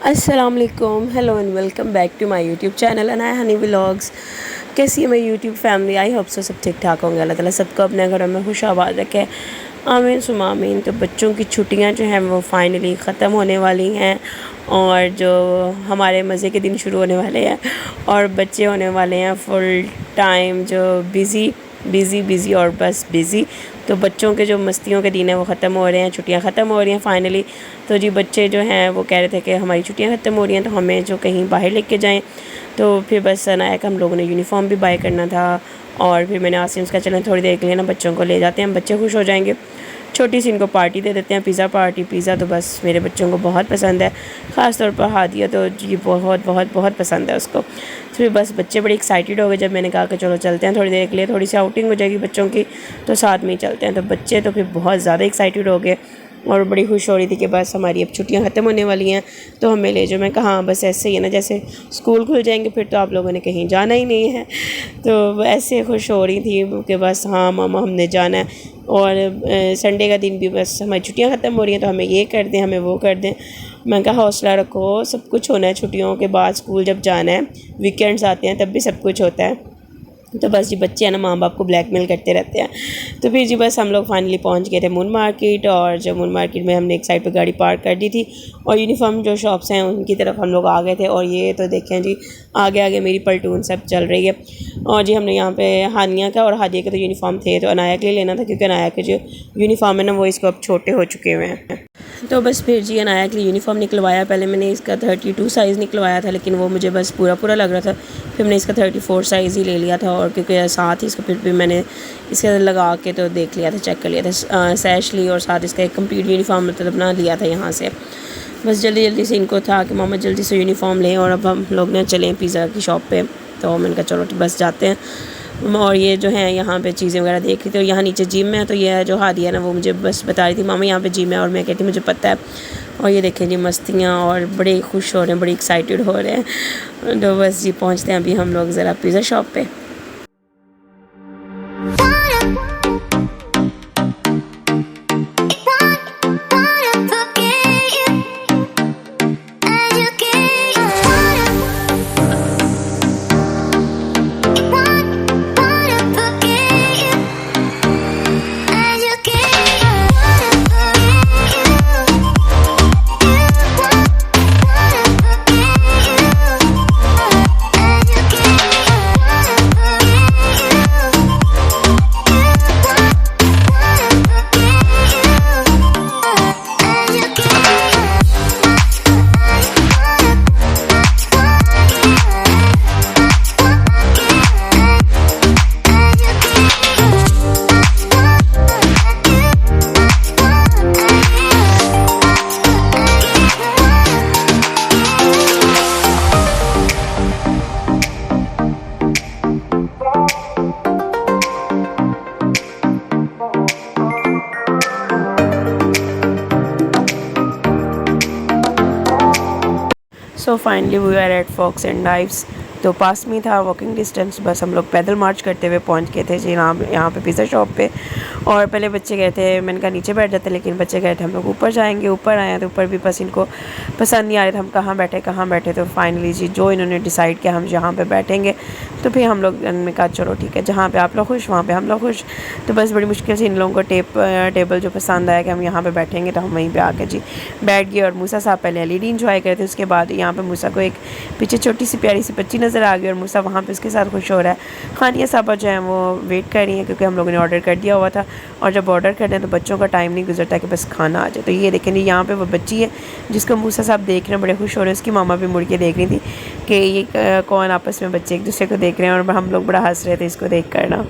अस्सलाम वालेकुम, hello and welcome back to my YouTube channel Anaya honey vlogs. कैसी है मेरी YouTube family? I hope so सब ठीक ठाक होंगे। अल्लाह ताला सबको अपने घरों में खुश आबाद रखे, आमीन सुमा आमीन। तो बच्चों की छुट्टियां जो हैं वो फाइनली ख़त्म होने वाली हैं और जो हमारे मज़े के दिन शुरू होने वाले हैं और बच्चे होने वाले हैं फुल टाइम जो बिज़ी और बस बिज़ी। तो बच्चों के जो मस्तियों के दिन हैं वो ख़त्म हो रहे हैं, छुट्टियां ख़त्म हो रही हैं फाइनली। तो जी बच्चे जो हैं वो कह रहे थे कि हमारी छुट्टियां ख़त्म हो रही हैं तो हमें जो कहीं बाहर लेके जाएं। तो फिर बस अनाया का हम लोगों ने यूनिफॉर्म भी बाय करना था और फिर मैंने आसिम का चलन थोड़ी देर के लिए ना बच्चों को ले जाते हैं, बच्चे खुश हो जाएंगे। छोटी सी इनको पार्टी दे देते हैं, पिज़्ज़ा पार्टी। पिज़्ज़ा तो बस मेरे बच्चों को बहुत पसंद है, ख़ास तौर पर हादिया तो जी बहुत बहुत बहुत पसंद है उसको। फिर बस बच्चे बड़े एक्साइटेड हो गए जब मैंने कहा कि चलो चलते हैं थोड़ी देर के लिए, थोड़ी सी आउटिंग हो जाएगी बच्चों की, तो साथ में ही चलते हैं। तो बच्चे तो फिर बहुत ज़्यादा एक्साइटेड हो गए और बड़ी खुश हो रही थी कि बस हमारी अब छुट्टियां ख़त्म होने वाली हैं तो हमें ले जाओ। मैं कहा हाँ बस ऐसे ही है ना, जैसे स्कूल खुल जाएंगे फिर तो आप लोगों ने कहीं जाना ही नहीं है। तो ऐसे खुश हो रही थी कि बस हाँ मामा हमने जाना है। और संडे का दिन भी बस हमारी छुट्टियां ख़त्म हो रही हैं तो हमें ये कर दें, हमें वो कर दें। मैं कहा हौसला रखो, सब कुछ होना है छुट्टियों के बाद, स्कूल जब जाना है, वीकेंड्स आते हैं तब भी सब कुछ होता है। तो बस जी बच्चे हैं ना माँ बाप को ब्लैकमेल करते रहते हैं। तो फिर जी बस हम लोग फाइनली पहुंच गए थे मून मार्केट और जब मून मार्केट में हमने एक साइड पे गाड़ी पार्क कर दी थी और यूनिफॉर्म जो शॉप्स हैं उनकी तरफ हम लोग आ गए थे। और ये तो देखें जी आगे आगे मेरी पलटून सब चल रही है। और जी हमने यहाँ पे हानिया का और हादिया के तो यूनिफॉर्म थे तो अनाया के लिए लेना था क्योंकि अनाया के जो यूनिफॉर्म है ना वो इसको अब छोटे हो चुके हुए हैं। तो बस फिर जी अनाया के लिए यूनिफॉर्म निकलवाया। पहले मैंने इसका 32 साइज़ निकलवाया था लेकिन वो मुझे बस पूरा लग रहा था, फिर मैंने इसका 34 साइज़ ही ले लिया था। और क्योंकि साथ ही इसको फिर भी मैंने इसके लगा के तो देख लिया था, चेक कर लिया था, सैश ली और साथ इसका एक कंप्लीट यूनिफॉर्म मतलब ना लिया था यहाँ से। बस जल्दी से इनको था कि मामा जल्दी से यूनिफॉर्म लें और अब हम लोग ना चलें पिज़्ज़ा की शॉप पे। तो मैंने कहा चलो बस जाते हैं। और ये जो है यहाँ पे चीज़ें वगैरह देख रही थी और यहाँ नीचे जिम है। तो ये जो हादिया ना वो मुझे बस बता रही थी मामा यहाँ पे जिम है और मैं कहती मुझे पता है। और ये देखें जी मस्तियाँ और बड़े खुश हो रहे हैं, बड़े एक्साइटेड हो रहे हैं। तो बस जी पहुँचते हैं अभी हम लोग ज़रा पिज़्ज़ा शॉप पे। So finally we are at Fox and Dives. तो पास में था वॉकिंग डिस्टेंस, बस हम लोग पैदल मार्च करते हुए पहुंच गए थे जी यहाँ पे पिज़्ज़ा शॉप पे। और पहले बच्चे गए थे, मैंने कहा नीचे बैठ जाते, लेकिन बच्चे गए थे हम लोग ऊपर जाएंगे। ऊपर आए तो ऊपर भी बस इनको पसंद नहीं आ रहा था हम कहाँ बैठे। तो फाइनली जी जो इन्होंने डिसाइड किया हम यहाँ पर बैठेंगे। तो फिर हम लोग ने कहा चलो ठीक है, जहाँ पर आप लोग खुश वहाँ पर हम लोग खुश। तो बस बड़ी मुश्किल से इन लोगों को टेबल जो पसंद आया कि हम यहाँ पर बैठेंगे, तो हम वहीं पर आके जी बैठ गए। और मूसा साहब पहले LED इंजॉय करे थे, उसके बाद यहाँ पर मूसा को एक पीछे छोटी सी प्यारी सी बच्ची नज़र आ गई और मूसा वहाँ पे उसके साथ खुश हो रहा है। खानिया साहबा जो है वो वेट कर रही हैं क्योंकि हम लोगों ने ऑर्डर कर दिया हुआ था और जब ऑर्डर करते हैं तो बच्चों का टाइम नहीं गुजरता कि बस खाना आ जाए। तो ये देखें यहाँ पे वो बच्ची है जिसको मूसा साहब देख रहे हैं, बड़े खुश हो रहे हैं। उसकी मामा भी मुड़ के देख रही थी कि ये कौन आपस में बच्चे एक दूसरे को देख रहे हैं और हम लोग बड़ा हंस रहे थे इसको देख कर ना।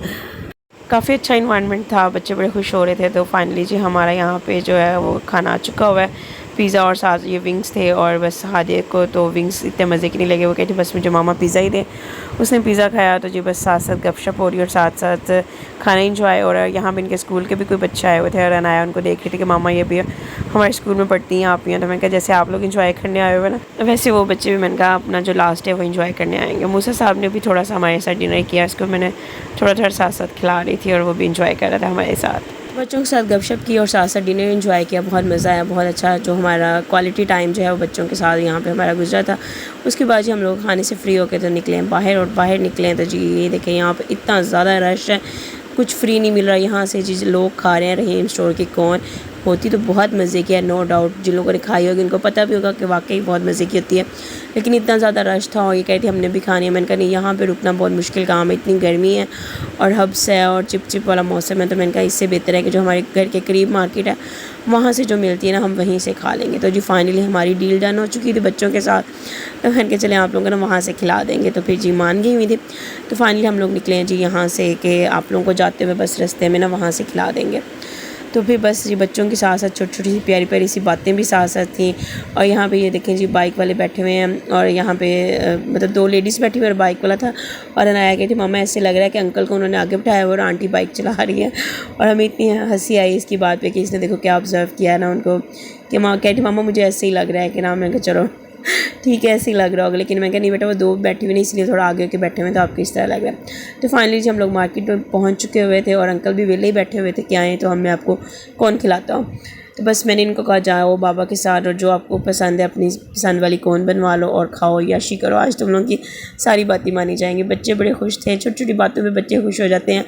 काफ़ी अच्छा इन्वायरमेंट था, बच्चे बड़े खुश हो रहे थे। तो फाइनली जी हमारा यहाँ पे जो है वो खाना आ चुका हुआ है, पिज़्ज़ा और साथ ये विंग्स थे। और बस हादिया को तो विंग्स इतने मज़े के नहीं लगे, वो कहती बस मुझे मामा पिज़्ज़ा ही दे। उसने पिज़्ज़ा खाया तो जी बस साथ साथ गपशप हो रही और साथ साथ खाना इंजॉय। और यहाँ पे इनके स्कूल के भी कोई बच्चे आए हुए थे और अनाया उनको देख रही थी कि मामा ये भी हमारे स्कूल में पढ़ती हैं आप ही हैं। तो मैंने कहा जैसे आप लोग इंजॉय करने आए हुए ना वैसे वो बच्चे भी, मैंने कहा अपना जो लास्ट है वो इंजॉय करने आएंगे। मूसा साहब ने भी थोड़ा सा हमारे साथ डिनर किया, इसको मैंने थोड़ा साथ साथ खिला रही थी और वो भी इंजॉय कर रहा था हमारे साथ। बच्चों के साथ गपशप की और साथ साथ डिनर एंजॉय किया। बहुत मज़ा आया, बहुत अच्छा जो हमारा क्वालिटी टाइम जो है वो बच्चों के साथ यहाँ पे हमारा गुजरा था। उसके बाद जी हम लोग खाने से फ्री होकर तो निकले बाहर, और बाहर निकले तो जी ये देखें यहाँ पे इतना ज़्यादा रश है, कुछ फ्री नहीं मिल रहा यहाँ से जी। लोग खा रहे हैं रहीम स्टोर की कौन होती तो बहुत मज़े की है, नो डाउट। जिन लोगों ने खाई होगी उनको पता भी होगा कि वाकई बहुत मज़े की होती है, लेकिन इतना ज़्यादा रश था और ये कहती हमने भी खानी है। मैंने कहा नहीं, यहाँ पे रुकना बहुत मुश्किल काम है, इतनी गर्मी है और हब्स है और चिप वाला मौसम है। तो मैंने कहा इससे बेहतर है कि जो हमारे घर के करीब मार्केट है वहाँ से जो मिलती है ना हम वहीं से खा लेंगे। तो जी फाइनली हमारी डील डन हो चुकी थी बच्चों के साथ। तो मैंने कहा चले आप लोगों को ना वहाँ से खिला देंगे, तो फिर जी मान गई हुई थी। तो फाइनली हम लोग निकले हैं जी यहाँ से कि आप लोगों को जाते हुए बस रास्ते में ना वहाँ से खिला देंगे। तो फिर बस जी बच्चों के साथ साथ छोटी छोटी सी प्यारी प्यारी सी बातें भी साथ साथ थी। और यहाँ पे ये देखें जी बाइक वाले बैठे हुए हैं और यहाँ पे मतलब 2 लेडीज़ बैठी हुई और बाइक वाला था। और अनाया कहती मामा ऐसे लग रहा है कि अंकल को उन्होंने आगे बिठाया और आंटी बाइक चला रही है। और हमें इतनी हंसी आई इसकी बात पे कि इसने देखो क्या ऑब्ज़र्व किया है ना उनको, कि माँ कहती मामा मुझे ऐसे ही लग रहा है कि ना। मैं कहा चलो ठीक है ऐसे ही लग रहा होगा, लेकिन मैं कहा नहीं बेटा वो 2 बैठी हुई नहीं इसलिए थोड़ा आगे होकर बैठे हुए तो आपको इस तरह लग रहा है। तो फाइनली जी हम लोग मार्केट में पहुंच चुके हुए थे और अंकल भी वेले ही बैठे हुए थे कि आए तो मैं आपको कौन खिलाता हूँ। तो बस मैंने इनको कहा जाओ बाबा के साथ और जो आपको पसंद है अपनी पसंद वाली कौन बनवा लो और खाओ याशी करो, आज तुम लोगों की सारी बातें मानी जाएंगी। बच्चे बड़े खुश थे, छोटी छोटी बातों में बच्चे खुश हो जाते हैं,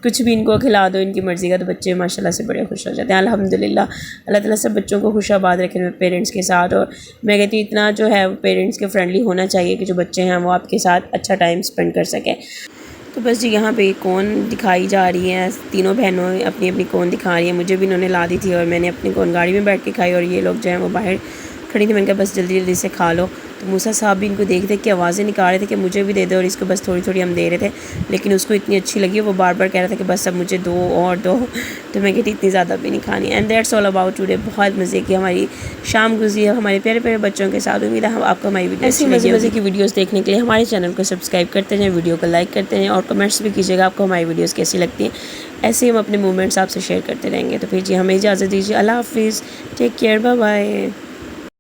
कुछ भी इनको खिला दो इनकी मर्ज़ी का तो बच्चे माशाल्लाह से बड़े खुश हो जाते हैं। अल्हम्दुलिल्लाह, अल्लाह ताला सब बच्चों को खुशाबाद रखे पेरेंट्स के साथ। और मैं कहती हूँ इतना जो है पेरेंट्स के फ्रेंडली होना चाहिए कि जो बच्चे हैं वो आपके साथ अच्छा टाइम स्पेंड कर सकें। तो बस जी यहाँ पे कौन दिखाई जा रही है, तीनों बहनों अपनी अपनी कौन दिखा रही है। मुझे भी इन्होंने ला दी थी और मैंने अपनी कौन गाड़ी में बैठ के खाई और ये लोग जो हैं वो बाहर खड़ी थी। मैंने कहा बस जल्दी जल्दी से खा लो। तो मूसा साहब भी इनको देख देख के आवाज़ें निकाल रहे थे कि मुझे भी दे दो, और इसको बस थोड़ी थोड़ी हम दे रहे थे, लेकिन उसको इतनी अच्छी लगी वो बार बार कह रहा था कि बस अब मुझे दो और दो। तो मैं कहती इतनी ज़्यादा भी नहीं खानी। And that's all about today. बहुत मज़े की हमारी शाम गुजरी है हमारे प्यारे प्यारे बच्चों के साथ। उम्मीद है आपको हमारी वीडियो ऐसी मज़े की वीडियोज़ देखने के लिए हमारे चैनल को सब्सक्राइब करते हैं, वीडियो को लाइक करते हैं और कमेंट्स भी कीजिएगा आपको हमारी वीडियोज़ कैसी लगती हैं। ऐसे ही हम अपने मूवमेंट्स आपसे शेयर करते रहेंगे। तो फिर जी हमें इजाज़त दीजिए, अल्लाह हाफिज़, टेक केयर, बाय बाय।